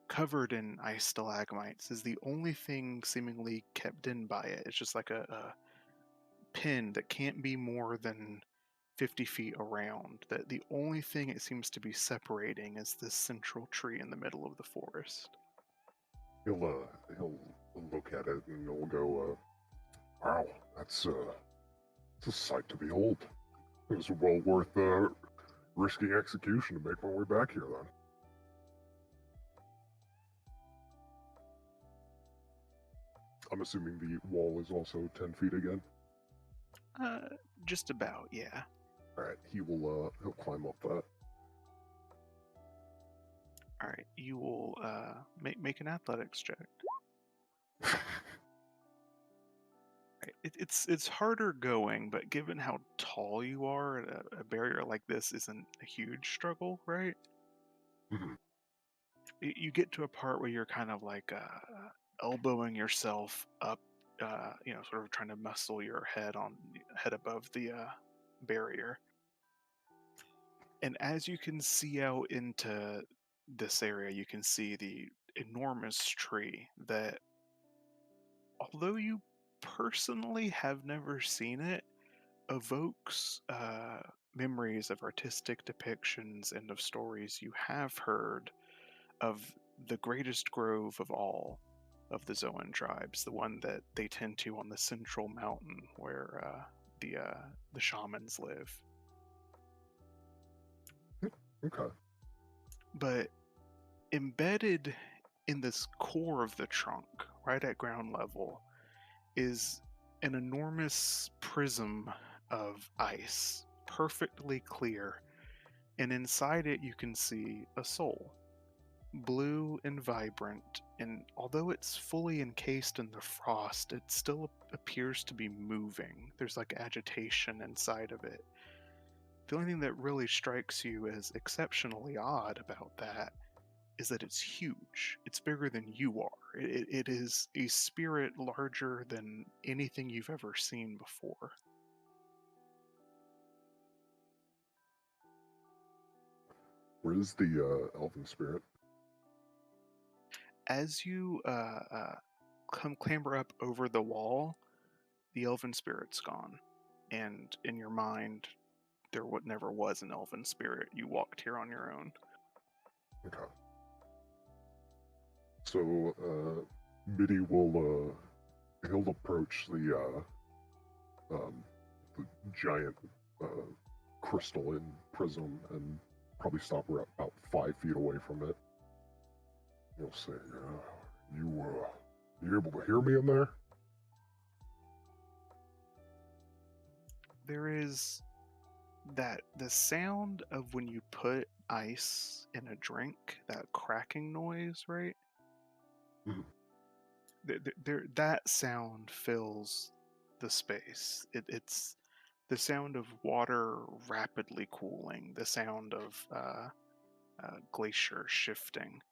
covered in ice stalagmites, is the only thing seemingly kept in by it. It's just like a pin that can't be more than 50 feet around. That the only thing it seems to be separating is this central tree in the middle of the forest. He'll look at it and he'll go, "Wow, that's it's a sight to behold. It was well worth risking execution to make my way back here, then." I'm assuming the wall is also 10 feet again. Just about, yeah. All right, he'll climb up that. All right, you will make an athletics check. Right. It's harder going, but given how tall you are, a barrier like this isn't a huge struggle, right? Mhm. You get to a part where you're kind of like elbowing yourself up, sort of trying to muscle your head above the barrier. And as you can see out into this area, you can see the enormous tree that, although you personally have never seen it, evokes memories of artistic depictions and of stories you have heard of the greatest grove of all of the Zoan tribes, the one that they tend to on the central mountain where the shamans live. Okay. But embedded in this core of the trunk, right at ground level, is an enormous prism of ice, perfectly clear, and inside it you can see a soul, blue and vibrant, and although it's fully encased in the frost, it still appears to be moving. There's like agitation inside of it. The only thing that really strikes you as exceptionally odd about that is that it's huge. It's bigger than you are. It is a spirit larger than anything you've ever seen before. Where is the elven spirit? As you clamber up over the wall, the elven spirit's gone. And in your mind, there never was an elven spirit. You walked here on your own. Okay. So, Biddy will, he'll approach the giant crystalline prism and probably stop her about 5 feet away from it. He'll say, you able to hear me in there? There is the sound of when you put ice in a drink, that cracking noise, right? Mhm. That sound fills the space. It's the sound of water rapidly cooling, the sound of glacier shifting.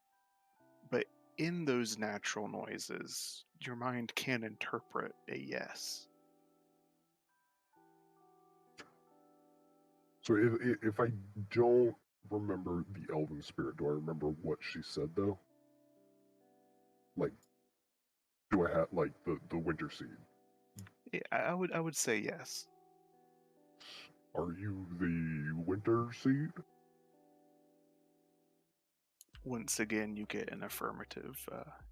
But in those natural noises, your mind can interpret a yes. So if I don't remember the elven spirit, do I remember what she said though? Like, do I have like the winter seed? I would say yes. Are you the winter seed? Once again, you get an affirmative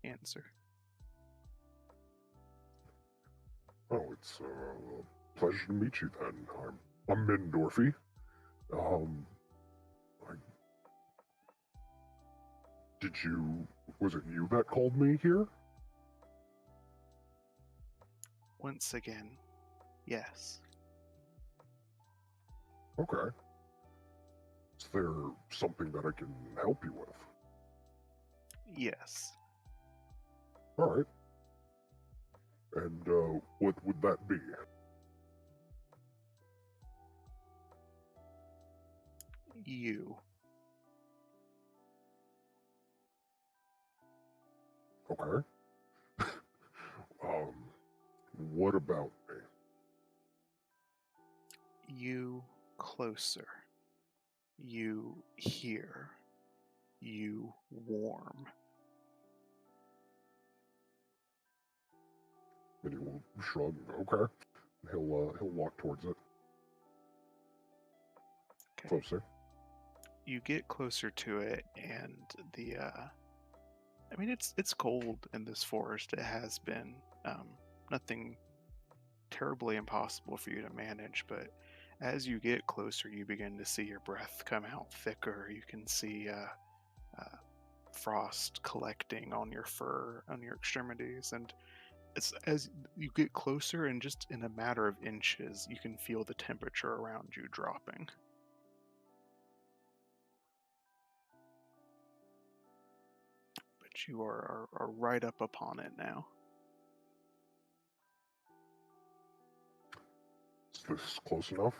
answer. Oh, it's a pleasure to meet you then. I'm Mendorfy. I, was it you that called me here? Once again, yes. Okay. Is there something that I can help you with? Yes. All right. And what would that be? You. Okay. What about me? You closer. You here. You warm. And he will shrug. Okay. He'll walk towards it. Okay. Closer. You get closer to it, and the I mean, it's cold in this forest. It has been. Nothing terribly impossible for you to manage, but as you get closer, you begin to see your breath come out thicker. You can see frost collecting on your fur, on your extremities, and as you get closer, and just in a matter of inches, you can feel the temperature around you dropping. But you are right up upon it now. Is this close enough?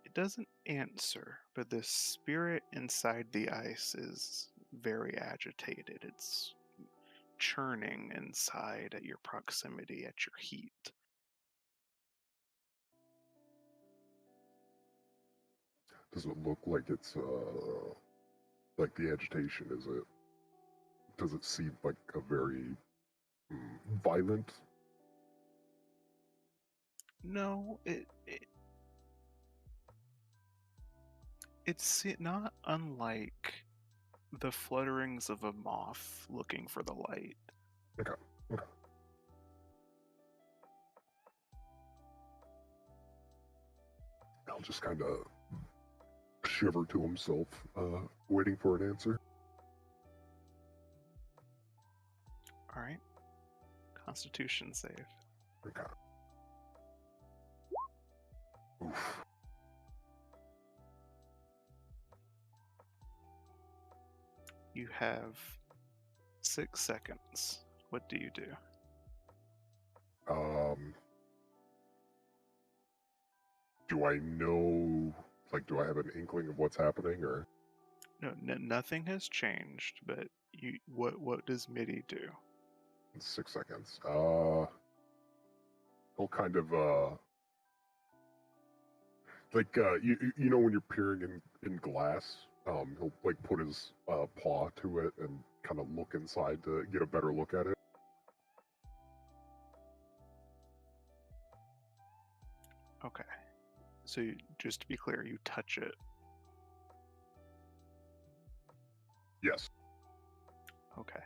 It doesn't answer, but the spirit inside the ice is very agitated. It's churning inside at your proximity, at your heat. Does it look like it's like the agitation? Does it seem like a very violent? No, it's not unlike the flutterings of a moth looking for the light. Okay. I'll just kind of shiver to himself, waiting for an answer. All right. Constitution save. Okay. Oof. You have 6 seconds. What do you do? Do I know? Like, do I have an inkling of what's happening, or? No, nothing has changed. But what does Mitty do? In 6 seconds. He'll kind of like you know when you're peering in glass, he'll like put his paw to it and kind of look inside to get a better look at it. Okay. So just to be clear, you touch it. Yes. Okay.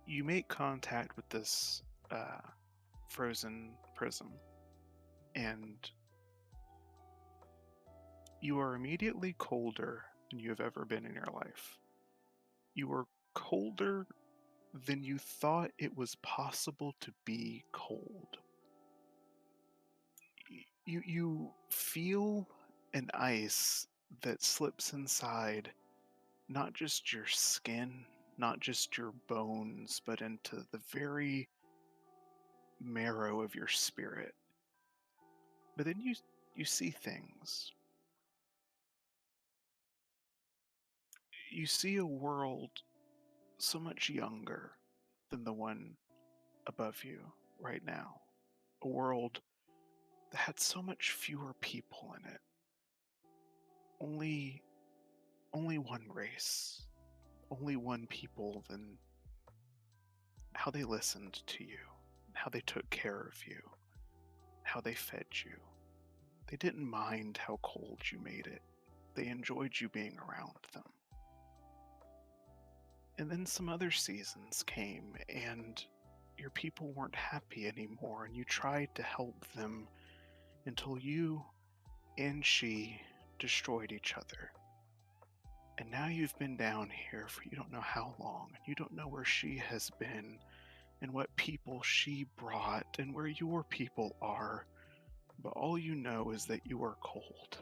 You make contact with this frozen prism, and you are immediately colder than you have ever been in your life. You are colder than you thought it was possible to be cold. You feel an ice that slips inside not just your skin, not just your bones, but into the very marrow of your spirit. But then you see things. You see a world so much younger than the one above you right now. A world that had so much fewer people in it. Only one race. Only one people, then how they listened to you, how they took care of you, how they fed you. They didn't mind how cold you made it. They enjoyed you being around them. And then some other seasons came, and your people weren't happy anymore, and you tried to help them until you and she destroyed each other. And now you've been down here for you don't know how long, and you don't know where she has been, and what people she brought, and where your people are. But all you know is that you are cold.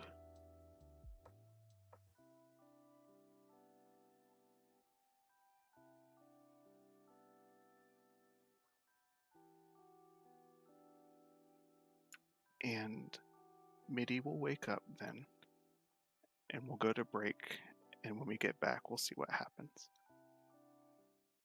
And Mitty will wake up then, and we'll go to break, and when we get back, we'll see what happens.